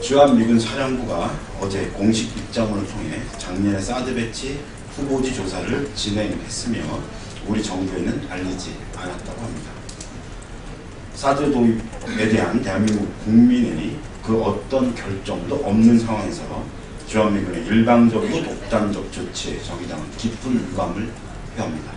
주한미군 사령부가 어제 공식 입장문을 통해 작년에 사드 배치 후보지 조사를 진행했으며 우리 정부에는 알리지 않았다고 합니다. 사드 도입에 대한 대한민국 국민의 그 어떤 결정도 없는 상황에서 주한미군의 일방적이고 독단적 조치에 정의당은 깊은 유감을 표합니다.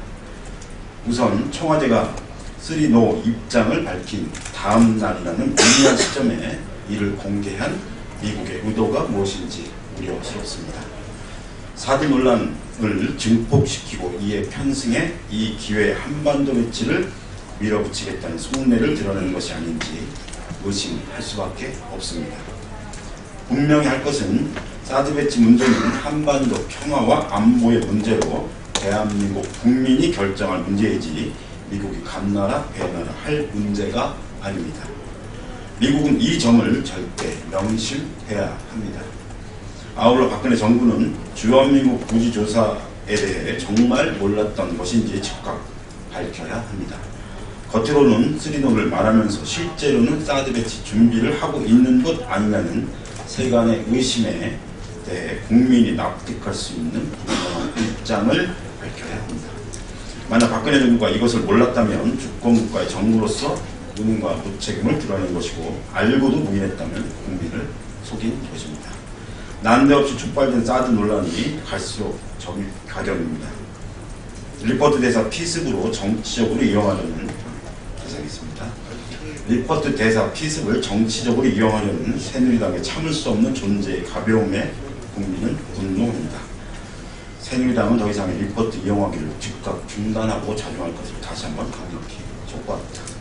우선 청와대가 3NO 입장을 밝힌 다음 날이라는 중요한 시점에 이를 공개한 미국의 의도가 무엇인지 우려스럽습니다. 사드 논란을 증폭시키고 이에 편승해 이 기회에 한반도 배치를 밀어붙이겠다는 속내를 드러내는 것이 아닌지 의심할 수밖에 없습니다. 분명히 할 것은 사드 배치 문제는 한반도 평화와 안보의 문제로 대한민국 국민이 결정할 문제이지 미국이 감나라 배나라 할 문제가 아닙니다. 미국은 이 점을 절대 명심해야 합니다. 아울러 박근혜 정부는 주한미국 부지조사에 대해 정말 몰랐던 것인지 즉각 밝혀야 합니다. 겉으로는 3NO를 말하면서 실제로는 사드 배치 준비를 하고 있는 것 아니냐는 세간의 의심에 대해 국민이 납득할 수 있는 분명한 입장을 밝혀야 합니다. 만약 박근혜 정부가 이것을 몰랐다면 주권국가의 정부로서 무능과 무책임을 드러낸 것이고 알고도 묵인했다면 국민을 속인 것입니다. 난데없이 촉발된 사드 논란이 갈수록 가견입니다. 리포트 대사 피습으로 정치적으로 이용하려는 대상이 있습니다. 리포트 대사 피습을 정치적으로 이용하려는 새누리당의 참을 수 없는 존재의 가벼움에 국민은 분노합니다. 새누리당은 더 이상의 리포트 이용하기를 즉각 중단하고 자중할 것을 다시 한번 강력히 촉구합니다.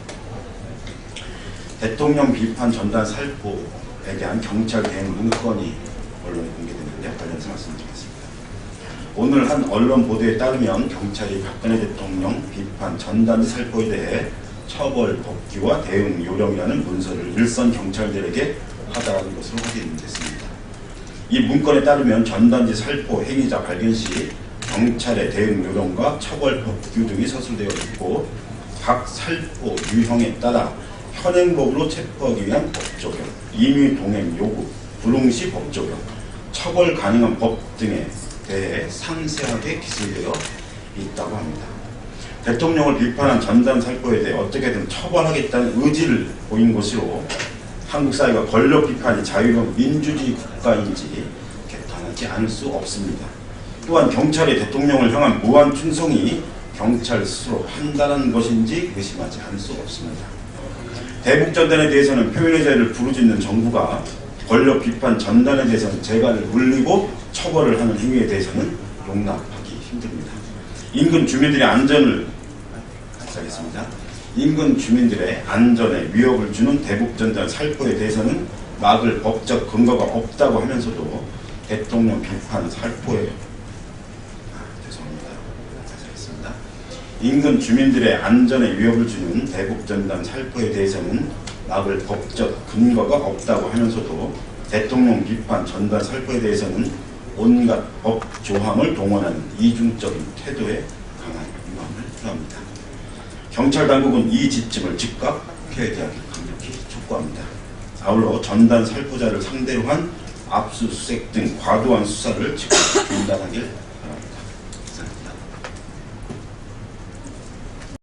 대통령 비판 전단 살포에 대한 경찰 대응 문건이 언론에 공개됐는데 관련해서 말씀드리겠습니다. 오늘 한 언론 보도에 따르면 경찰이 박근혜 대통령 비판 전단 살포에 대해 처벌 법규와 대응 요령이라는 문서를 일선 경찰들에게 하달하는 것으로 확인됐습니다. 이 문건에 따르면 전단지 살포 행위자 발견 시 경찰의 대응 요령과 처벌 법규 등이 서술되어 있고 각 살포 유형에 따라 현행법으로 체포하기 위한 법 적용, 임의 동행 요구, 불응시 법 적용, 처벌 가능한 법 등에 대해 상세하게 기술되어 있다고 합니다. 대통령을 비판한 전단 살포에 대해 어떻게든 처벌하겠다는 의지를 보인 것으로 한국 사회가 권력 비판이 자유로운 민주주의 국가인지 개탄하지 않을 수 없습니다. 또한 경찰이 대통령을 향한 무한 충성이 경찰 스스로 판단한 것인지 의심하지 않을 수 없습니다. 대북전단에 대해서는 표현의 자유를 부르짖는 정부가 권력 비판 전단에 대해서는 재갈을 물리고 처벌을 하는 행위에 대해서는 용납하기 힘듭니다. 인근 주민들의 안전을 하겠습니다. 인근 주민들의 안전에 위협을 주는 대북전단 살포에 대해서는 막을 법적 근거가 없다고 하면서도 대통령 비판 살포에 인근 주민들의 안전에 위협을 주는 대북전단 살포에 대해서는 막을 법적 근거가 없다고 하면서도 대통령 비판 전단 살포에 대해서는 온갖 법 조항을 동원하는 이중적인 태도에 강한 유감을 표합니다. 경찰 당국은 이 지침을 즉각 폐기하기 강력히 촉구합니다. 아울러 전단 살포자를 상대로 한 압수수색 등 과도한 수사를 즉각 중단하길